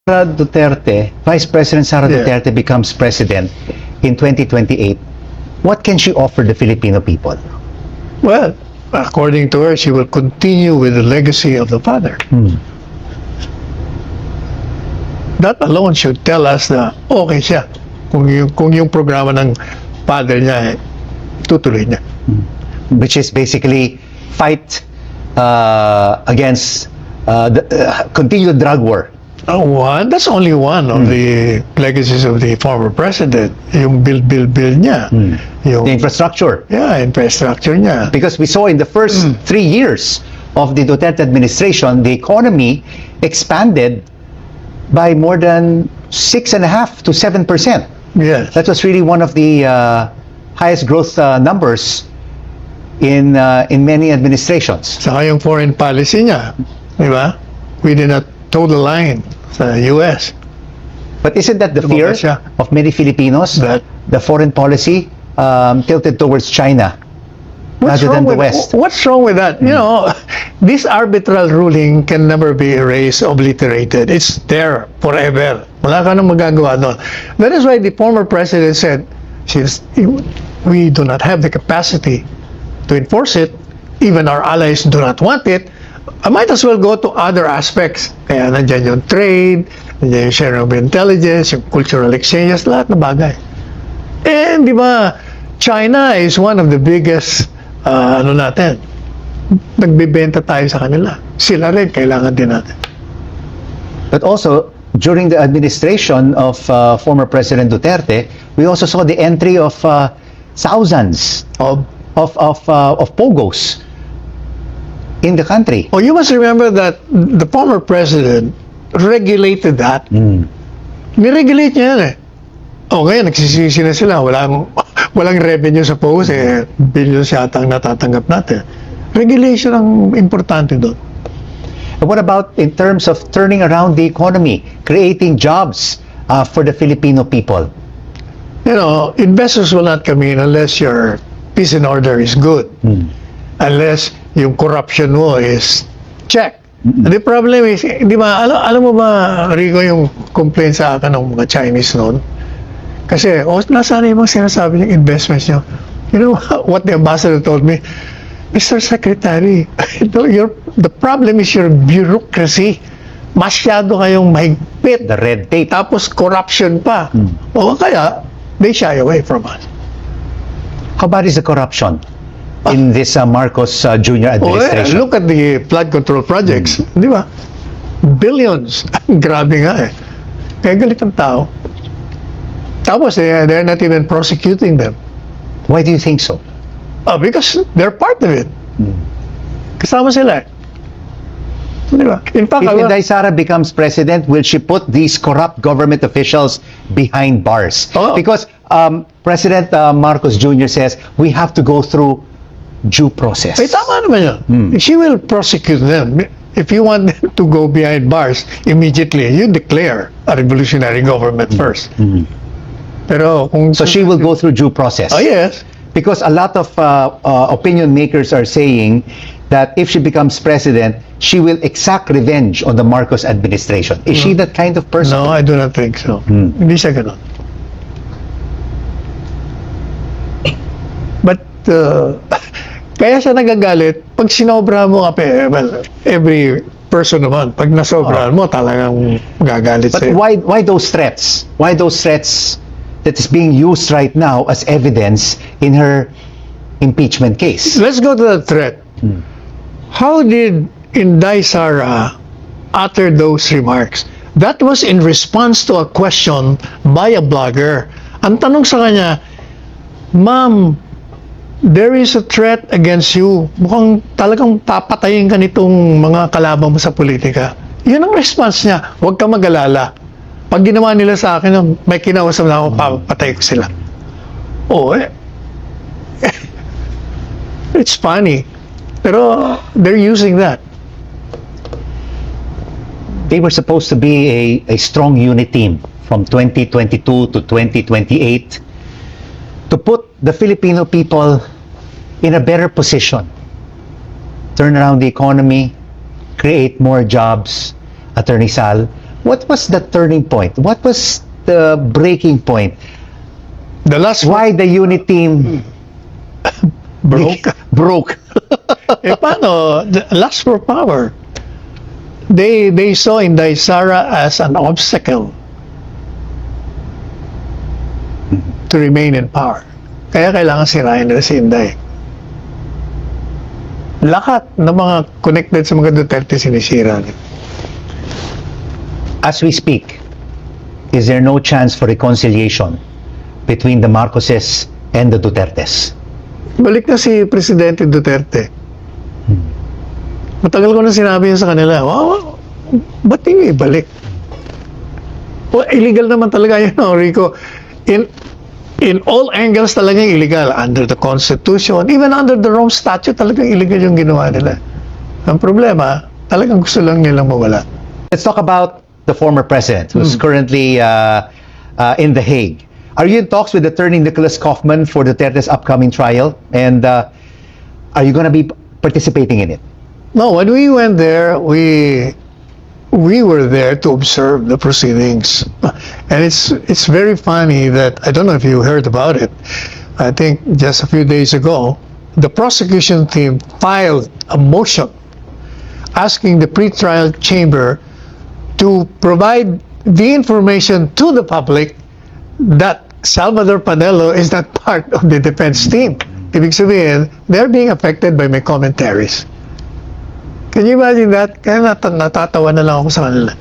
Duterte, Vice President Sara Duterte becomes president in 2028, what can she offer the Filipino people? Well, according to her, she will continue with the legacy of the father. That alone should tell us na okay siya kung yung programa ng father niya tutuloy niya. Which is basically fight against continued drug war. That's only one of the legacies of the former president. Yung build niya. Yung, The infrastructure. infrastructure niya. Because we saw in the first 3 years of the Duterte administration, the economy expanded by more than 6.5% to 7%. Yes. That was really one of the highest growth numbers in many administrations. Saka yung foreign policy niya, di ba? Within a total line sa US. But isn't that the fear Lumabas siya. of many Filipinos? That- The foreign policy tilted towards China rather than the West. What's wrong with that? You know, this arbitral ruling can never be erased, obliterated. It's there forever. Wala ka nang magagawa doon. That is why the former president said, we do not have the capacity to enforce it. Even our allies do not want it. I might as well go to other aspects. Kaya nandiyan yung trade, nandiyan yung sharing of intelligence, yung cultural exchanges, lahat na bagay. And di ba, China is one of the biggest, nagbibenta tayo sa kanila. Sila rin, kailangan din natin. But also, during the administration of former President Duterte, we also saw the entry of thousands Oh, of pogos in the country. oh, you must remember that the former president regulated that. Niregulate niya yan eh. Oh, ngayon, nagsisisi na sila. Walang revenue sa post eh. Billions yata ang natatanggap natin. Regulation ang importante doon. And what about in terms of turning around the economy, creating jobs for the Filipino people? You know, investors will not come in unless your peace and order is good. Unless yung corruption mo is check. The problem is, di ba, alam mo ba, Rico, yung complaint sa akin ng mga Chinese noon? Kasi, nasaan yung mga sinasabi ng investments nyo? You know what the ambassador told me? Mr. Secretary, the problem is your bureaucracy. Masyado kayong mahigpit. The red tape. Tapos corruption pa. O kaya, they shy away from us. How bad is the corruption in this Marcos Jr. administration? Look at the flood control projects. Di ba? Billions. Grabe nga eh. Kaya galit ang tao. Tapos they're not even prosecuting them. Why do you think so? Because they're part of it. Kasama sila eh. Di ba? In fact, If Inday Sara becomes president, will she put these corrupt government officials behind bars? Oh. Because President Marcos Jr. says we have to go through due process. tama naman yun. She will prosecute them. If you want them to go behind bars, immediately, you declare a revolutionary government first. Pero kung... So she will go through due process. Oh, yes. Because a lot of opinion makers are saying that if she becomes president, she will exact revenge on the Marcos administration. Is she that kind of person? No, I do not think so. Hindi siya ganun. But, kaya siya nagagalit, pag sinobra mo well, every person naman, pag nasobrahan mo, talagang magagalit But sa'yo. why those threats? Why those threats that is being used right now as evidence in her impeachment case? Let's go to the threat. How did Inday Sara utter those remarks? That was in response to a question by a blogger. Ang tanong sa kanya, Ma'am, there is a threat against you. Mukhang talagang papatayin ka nitong mga kalaban mo sa politika. Yun ang response niya. Huwag ka mag-alala. Pag ginawa nila sa akin, may kinausap na ako, papatay ko sila. Oh, it's funny. Pero they're using that. They were supposed to be a strong unit team from 2022 to 2028 to put the Filipino people in a better position. Turn around the economy, create more jobs, Attorney Sal. What was the turning point? What was the breaking point? The last Why the unit team broke. broke? Paano? The lust for power. They saw Inday Sara as an obstacle to remain in power. Kaya kailangan sirain nila si Inday. Lahat ng mga connected sa mga Duterte sinisira nila. As we speak, is there no chance for reconciliation between the Marcoses and the Dutertes? Balik na si Presidente Duterte. Matagal ko na sinabi yun sa kanila, wow, ba't hindi ibalik? Well, illegal naman talaga yun, no, Rico. In all angles talagang illegal. Under the Constitution, even under the Rome Statute, talagang illegal yung ginawa nila. Ang problema, talagang gusto lang nilang mawala. Let's talk about the former president who's currently in The Hague. Are you in talks with Attorney Nicholas Kaufman for Duterte's upcoming trial? And are you going to be participating in it? No, when we went there, we were there to observe the proceedings. And it's very funny that, I don't know if you heard about it, I think just a few days ago, the prosecution team filed a motion asking the pretrial chamber to provide the information to the public that Salvador Panelo is not part of the defense team. Ibig sabihin, they're being affected by my commentaries. Can you imagine that? Kaya natatawa na lang ako sa kanila.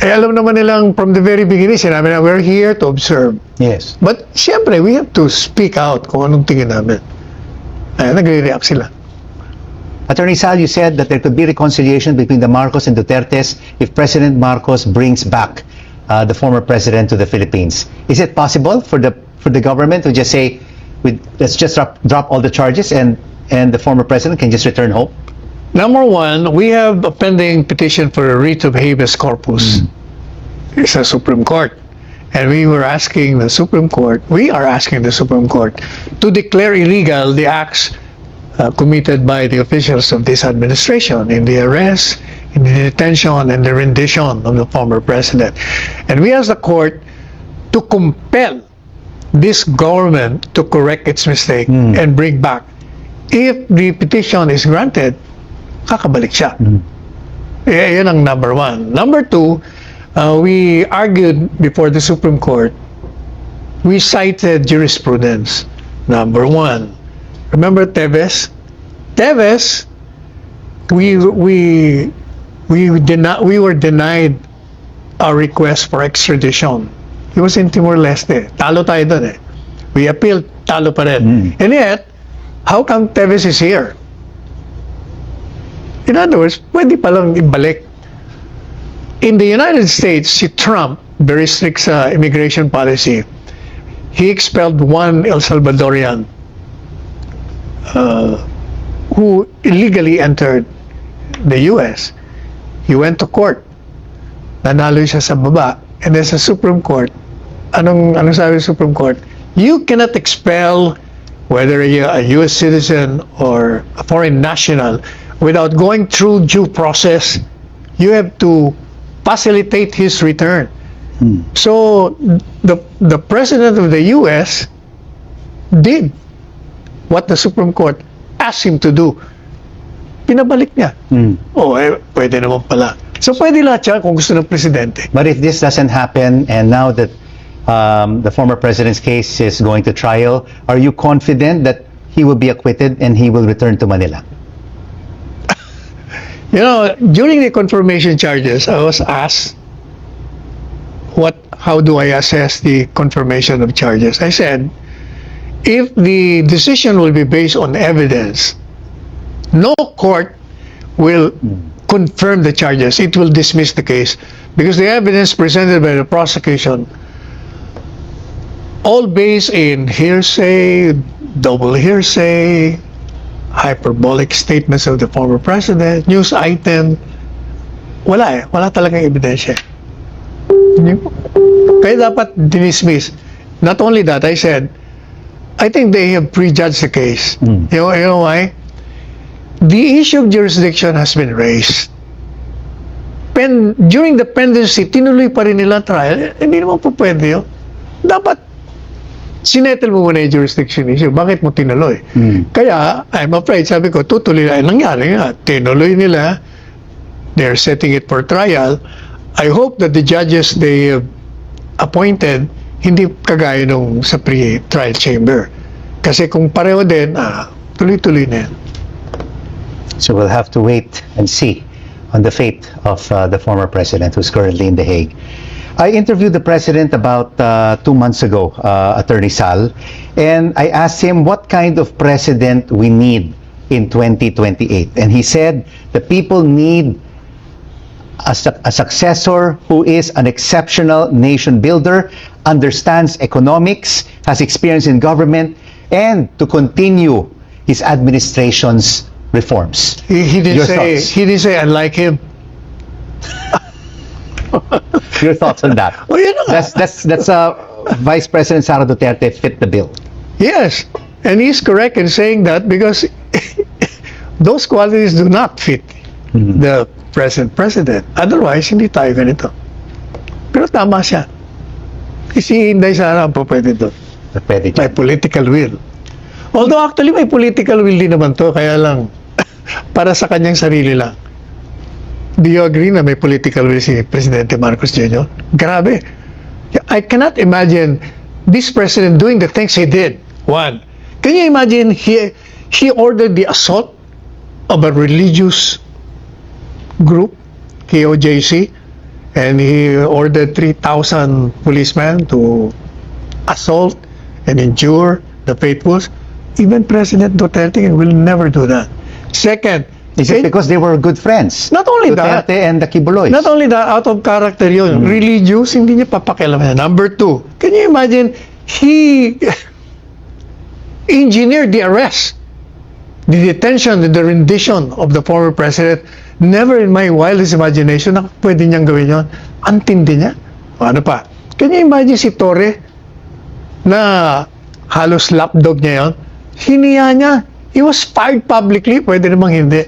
Alam naman nilang from the very beginning, sinabi na we're here to observe. Yes. But siyempre, we have to speak out kung anong tingin namin. Ay, nagre-react sila. Attorney Sal, you said that there could be reconciliation between the Marcos and Dutertes if President Marcos brings back the former president to the Philippines. Is it possible for the government to just say, let's just drop all the charges and the former president can just return home? Number one, we have a pending petition for a writ of habeas corpus. It's a Supreme Court. And we are asking the Supreme Court to declare illegal the acts committed by the officials of this administration in the arrest, in the detention, and the rendition of the former president. And we ask the court to compel this government to correct its mistake and bring back. If the petition is granted, kakabalik siya. Yan ang number one. Number two, we argued before the Supreme Court, we cited jurisprudence. Number one, remember Teves? Teves, we were denied our request for extradition. He was in Timor-Leste. Talo tayo doon eh. We appealed, talo pa rin. And yet, how come Teves is here? In other words, pwede palang ibalik. In the United States, si Trump, very strict sa immigration policy, he expelled one El Salvadorian who illegally entered the U.S. He went to court. Nanalo siya sa baba. And then sa Supreme Court, anong sabi sa Supreme Court? You cannot expel whether you're a U.S. citizen or a foreign national without going through due process. You have to facilitate his return. So the president of the U.S. did what the Supreme Court asked him to do. Pinabalik niya. Pwede naman pala. So pwede lahat siya kung gusto ng presidente. But if this doesn't happen, and now that the former president's case is going to trial, are you confident that he will be acquitted and he will return to Manila? You know, during the confirmation charges, I was asked, how do I assess the confirmation of charges? I said, if the decision will be based on evidence, no court will confirm the charges. It will dismiss the case because the evidence presented by the prosecution, all based in hearsay, double hearsay, hyperbolic statements of the former president, news item, wala talagang ebidensya. Kaya dapat dismiss. Not only that, I said, I think they have prejudged the case. You know why? The issue of jurisdiction has been raised. during the pendency, tinuloy pa rin nila trial, hindi naman po pwede yun. Dapat, sinettle mo muna yung jurisdiction issue. Bakit mo tinuloy? Kaya, I'm afraid, sabi ko, tutuloy na. Nangyari nga, tinuloy nila, they're setting it for trial. I hope that the judges they appointed, hindi kagaya nung sa pre-trial chamber. Kasi kung pareho din, tuloy-tuloy na yan. So we'll have to wait and see on the fate of the former president who's currently in The Hague. I interviewed the president about 2 months ago, Attorney Sal, and I asked him what kind of president we need in 2028. And he said the people need a successor who is an exceptional nation builder, understands economics, has experience in government, and to continue his administration's reforms. He Your didn't thoughts? say, I like him. Your thoughts on that? Oh, yun na nga. That's Vice President Sara Duterte fit the bill. Yes, and he's correct in saying that because those qualities do not fit the present president. Otherwise, hindi tayo ganito. Pero tama siya. Si Inday Sara po pwede doon. Pwede May dyan. political will. Although actually may political will din naman to, kaya lang para sa kanyang sarili lang. Do you agree na may political will si Presidente Marcos Jr.? Grabe. I cannot imagine this president doing the things he did. One, can you imagine he ordered the assault of a religious group, KOJC, and he ordered 3,000 policemen to assault and injure the faithfuls. Even President Duterte will never do that. Second, Is it because they were good friends? not only that, Duterte and the Kibuloy. not only that, out of character yun, religious, hindi niya papakialaman. Number two, can you imagine, he engineered the arrest, the detention, the rendition of the former president. Never in my wildest imagination na pwede niyang gawin yun. Ang tindi niya. O, ano pa? Can you imagine si Torre na halos lapdog niya yun? Hiniya niya. He was fired publicly. Pwede namang hindi.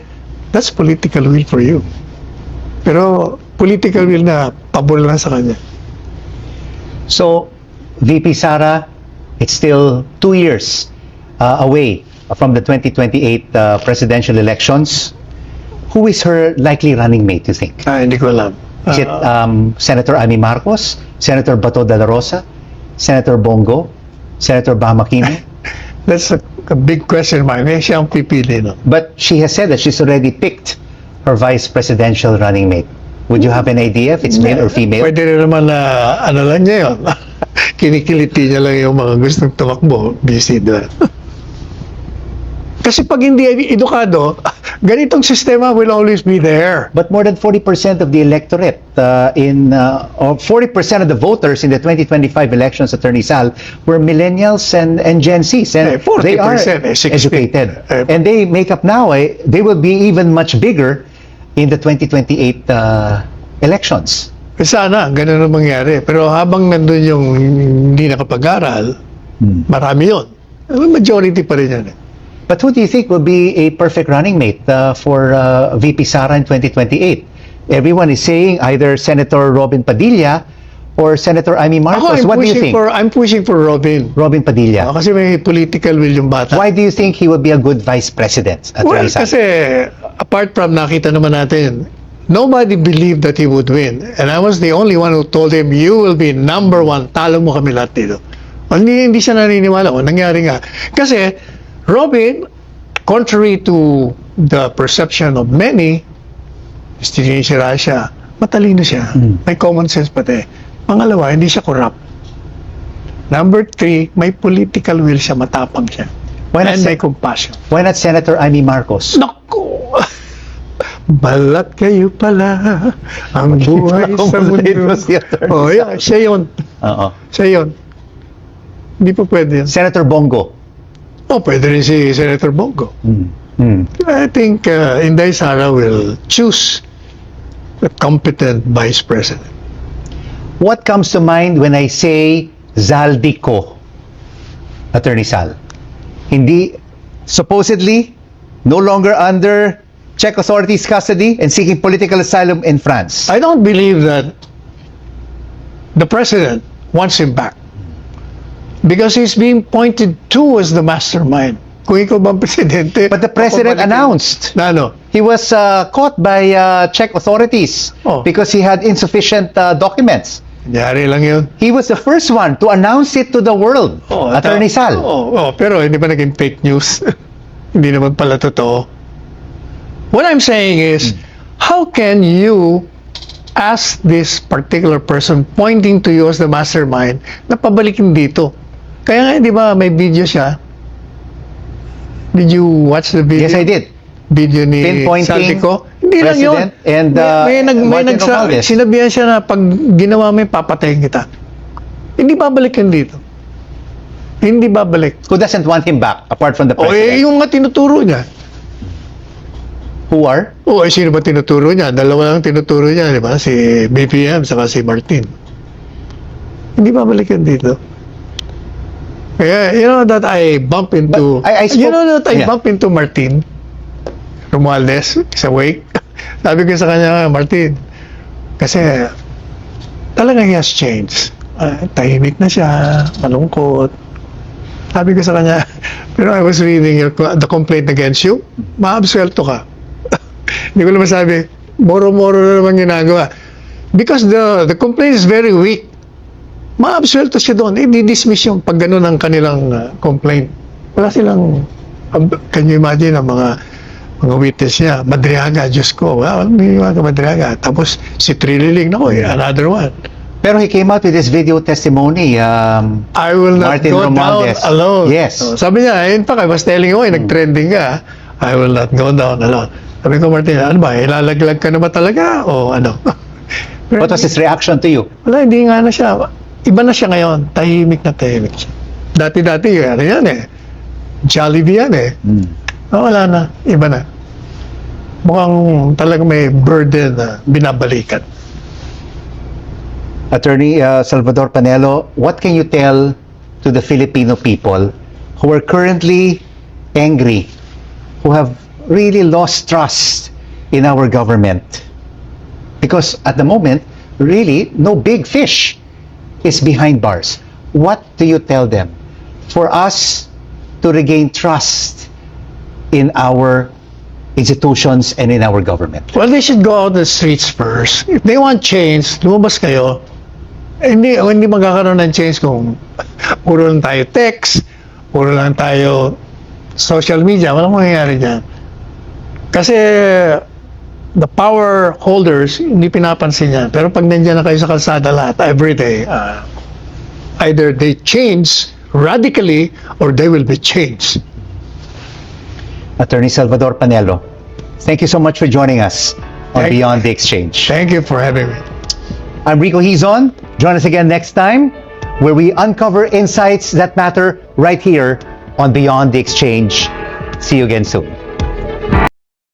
That's political will for you. Pero political will na pabor lang sa kanya. So, VP Sara, it's still 2 years away from the 2028 presidential elections. Who is her likely running mate, you think? Hindi ko alam. Is it Senator Amy Marcos, Senator Bato de la Rosa, Senator Bongo, Senator Bam Aquino? That's a big question, Mike. May siyang pipili, no? But she has said that she's already picked her vice presidential running mate. Would you have an idea if it's male or female? Pwede rin naman na, ano lang niya yun. Kinikiliti niya lang yung mga gustong tumakbo. Busy doon. Kasi pag hindi edukado, ganitong sistema will always be there. But more than 40% of the electorate or 40% of the voters in the 2025 elections, Attorney Sal, were millennials and Gen Zs. And 40%, they are 60. educated. And they make up now, they will be even much bigger in the 2028 elections. Sana, ganun ang mangyari. Pero habang nandun yung hindi nakapag-aral, marami yun. Majority pa rin yan. But who do you think will be a perfect running mate for VP Sara in 2028? Everyone is saying either Senator Robin Padilla or Senator Amy Marcos. What do you think? I'm pushing for Robin. Robin Padilla. Kasi may political will yung bata. Why do you think he would be a good vice president? Well, Attorney Sal? kasi apart from nakita naman natin, nobody believed that he would win. And I was the only one who told him, you will be number one. Talo mo kami lahat dito. Hindi siya naniniwala. O, nangyari nga. Kasi, Robin, contrary to the perception of many, sinisira siya. Matalino siya. May common sense pati. Pangalawa, hindi siya corrupt. Number three, may political will siya. Matapang siya. Why not And may compassion. Why not Senator Amy Marcos? Naku! Balat kayo pala ang buhay sa mundo. Oh, yeah, siya yun. Oo. Siya yun. Hindi po pwede yun. Senator Bongo. Oh, pwede rin si Senator Bongo. I think Inday Sara will choose a competent vice president. What comes to mind when I say Zaldico, Attorney Sal? Hindi, supposedly, no longer under Czech authorities' custody and seeking political asylum in France. I don't believe that the president wants him back because he's being pointed to as the mastermind. Kung ikaw bang presidente, But the president papabalikin- announced na ano? he was caught by Czech authorities Oh. because he had insufficient documents. Nangyari lang yun. He was the first one to announce it to the world, Attorney Sal. Pero hindi ba naging fake news? Hindi naman pala totoo. What I'm saying is, how can you ask this particular person pointing to you as the mastermind na pabalikin dito? Kaya nga, di ba, may video siya. Did you watch the video? Yes, I did. Video ni Pinpointing Saltico? Hindi lang yun. President and, may Martin Romualdez. sinabihan siya na pag ginawa mo yun, papatayin kita. Hindi babalik yan dito. Hindi babalik. Who doesn't want him back apart from the O president? yung nga tinuturo niya. Who are? Sino ba tinuturo niya? Dalawa lang tinuturo niya, di ba? Si BPM saka si Martin. Hindi babalik yan dito. Kaya, you know that I bump into... But I spoke- you know that I Yeah. bump into Martin Romualdez sa wake. Sabi ko sa kanya, Martin, kasi talagang he has changed. Tahimik na siya, malungkot. Sabi ko sa kanya, pero I was reading the complaint against you, maabsuelto ka. Hindi ko naman sabi, moro-moro na naman ginagawa. Because the complaint is very weak. Maabsuelto siya doon. Di-dismiss yung pag ganun ang kanilang complaint. Wala silang, can you imagine ang mga witness niya, Madriaga, Diyos ko, may mga Madriaga. Tapos si Trililing, nako, another one. Pero he came out with his video testimony. I will not Martin go Romualdez. down alone. Yes. Sabi niya, in fact, I was telling you, nag-trending ka. I will not go down alone. Sabi ko, Martin, ano ba, ilalaglag ka na ba talaga? O ano? Pero What was his reaction to you? wala, hindi nga na siya. Iba na siya ngayon. Tahimik na tahimik siya. Dati-dati, ano yan eh. Jollibee yan eh. Wala na. Iba na. Mukhang talagang may burden na binabalikan. Attorney Salvador Panelo, what can you tell to the Filipino people who are currently angry, who have really lost trust in our government? Because at the moment, really, no big fish is behind bars. What do you tell them for us to regain trust in our institutions and in our government? Well, they should go out the streets first. If they want change, lumabas kayo. Hindi magkakaroon ng change kung puro lang tayo text, puro lang tayo social media. Walang mangyayari dyan. Kasi the power holders, hindi pinapansin yan. Pero pag nandiyan na kayo sa kalsada lahat, everyday, either they change radically or they will be changed. Attorney Salvador Panelo, thank you so much for joining us on Thank- Beyond the Exchange. Thank you for having me. I'm Rico Hizon. Join us again next time where we uncover insights that matter right here on Beyond the Exchange. See you again soon.